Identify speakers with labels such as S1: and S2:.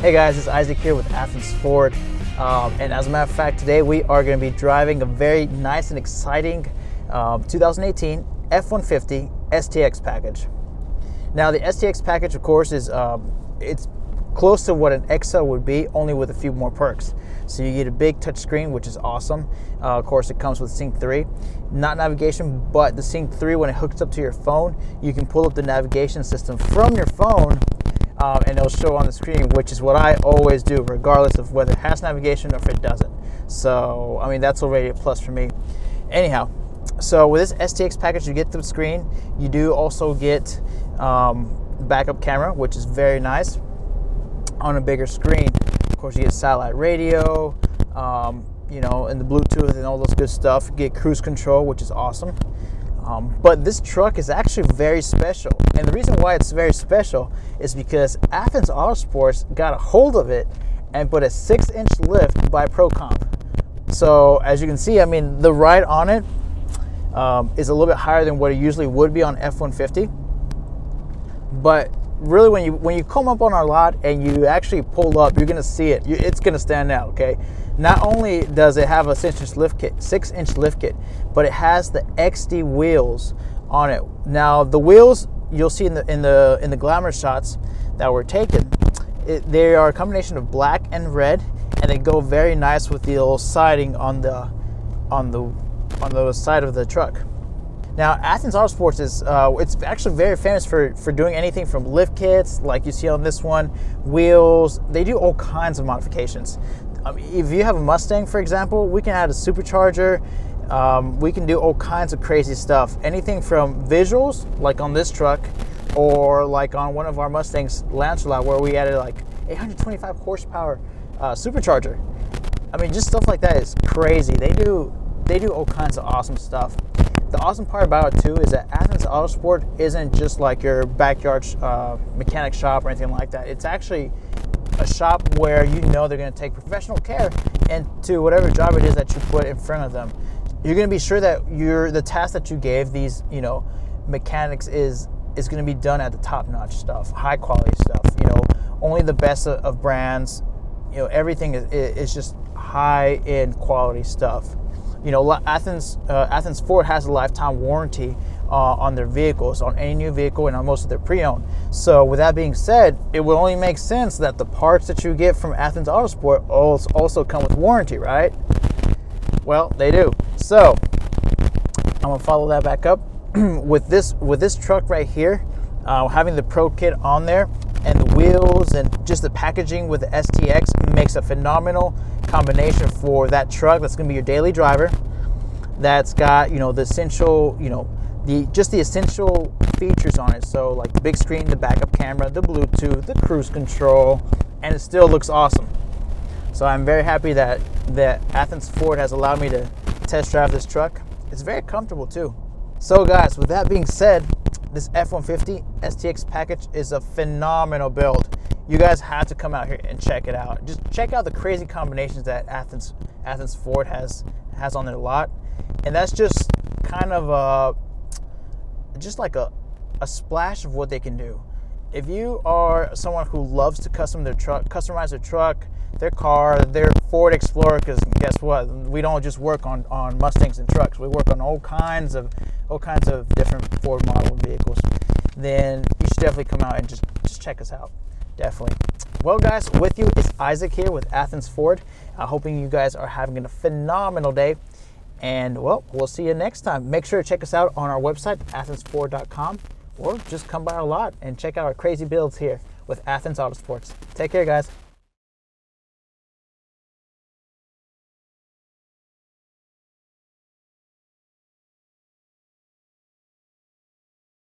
S1: Hey guys, it's Isaac here with Athens Ford. And as a matter of fact, today we are going to be driving a very nice and exciting 2018 F150 STX package. Now the STX package, of course, is it's close to what an XL would be, only with a few more perks. So you get a big touchscreen, which is awesome. Of course, it comes with Sync 3. Not navigation, but the Sync 3, when it hooks up to your phone, you can pull up the navigation system from your phone and it'll show on the screen, which is what I always do, regardless of whether it has navigation or if it doesn't. So, I mean, that's already a plus for me. Anyhow, so with this STX package, you get the screen. You do also get backup camera, which is very nice on a bigger screen. Of course, you get satellite radio, you know, and the Bluetooth and all those good stuff. You get cruise control, which is awesome. But this truck is actually very special. And the reason why it's very special is because Athens Auto Sports got a hold of it and put a 6-inch lift by ProComp. So as you can see, I mean, the ride on it is a little bit higher than what it usually would be on F150. But really, when you come up on our lot and you actually pull up, you're gonna see it. It's gonna stand out, okay? Not only does it have a 6-inch lift kit, but it has the XD wheels on it. Now the wheels you'll see in the glamour shots that were taken, they are a combination of black and red, and they go very nice with the little siding on the side of the truck. Now, Athens Auto Sports is it's actually very famous for doing anything from lift kits, like you see on this one, wheels. They do all kinds of modifications. If you have a Mustang, for example, we can add a supercharger. We can do all kinds of crazy stuff. Anything from visuals, like on this truck, or like on one of our Mustangs, Lancelot, where we added like 825 horsepower supercharger. I mean, just stuff like that is crazy. They do all kinds of awesome stuff. The awesome part about it too is that Athens Auto Sport isn't just like your backyard mechanic shop or anything like that. It's actually a shop where you know they're going to take professional care into whatever job it is that you put in front of them. You're going to be sure that the task that you gave these, you know, mechanics is going to be done at the top-notch stuff, high quality stuff. You know, only the best of brands. You know, everything is just high-end quality stuff. You know, Athens Ford has a lifetime warranty on their vehicles, on any new vehicle and on most of their pre-owned. So with that being said, it would only make sense that the parts that you get from Athens Auto Sport also come with warranty, right? Well, they do. So I'm gonna follow that back up with this truck right here, having the Pro Kit on there, and the wheels and just the packaging with the STX makes a phenomenal combination for that truck. That's going to be your daily driver. That's got, you know, the essential, you know, the essential features on it. So like the big screen, the backup camera, the Bluetooth, the cruise control, and it still looks awesome. So I'm very happy that Athens Ford has allowed me to test drive this truck. It's very comfortable too. So guys, with that being said, this F150 STX package is a phenomenal build. You guys have to come out here and check it out. Just check out the crazy combinations that Athens Ford has on their lot, and that's just kind of just like a splash of what they can do. If you are someone who loves to customize their truck, their car, their Ford Explorer, because guess what? We don't just work on Mustangs and trucks. We work on all kinds of different Ford model vehicles. Then you should definitely come out and just check us out. Definitely. Well, guys, with you is Isaac here with Athens Ford. Hoping you guys are having a phenomenal day. And well, we'll see you next time. Make sure to check us out on our website, athensford.com, or just come by our lot and check out our crazy builds here with Athens Auto Sports. Take care, guys.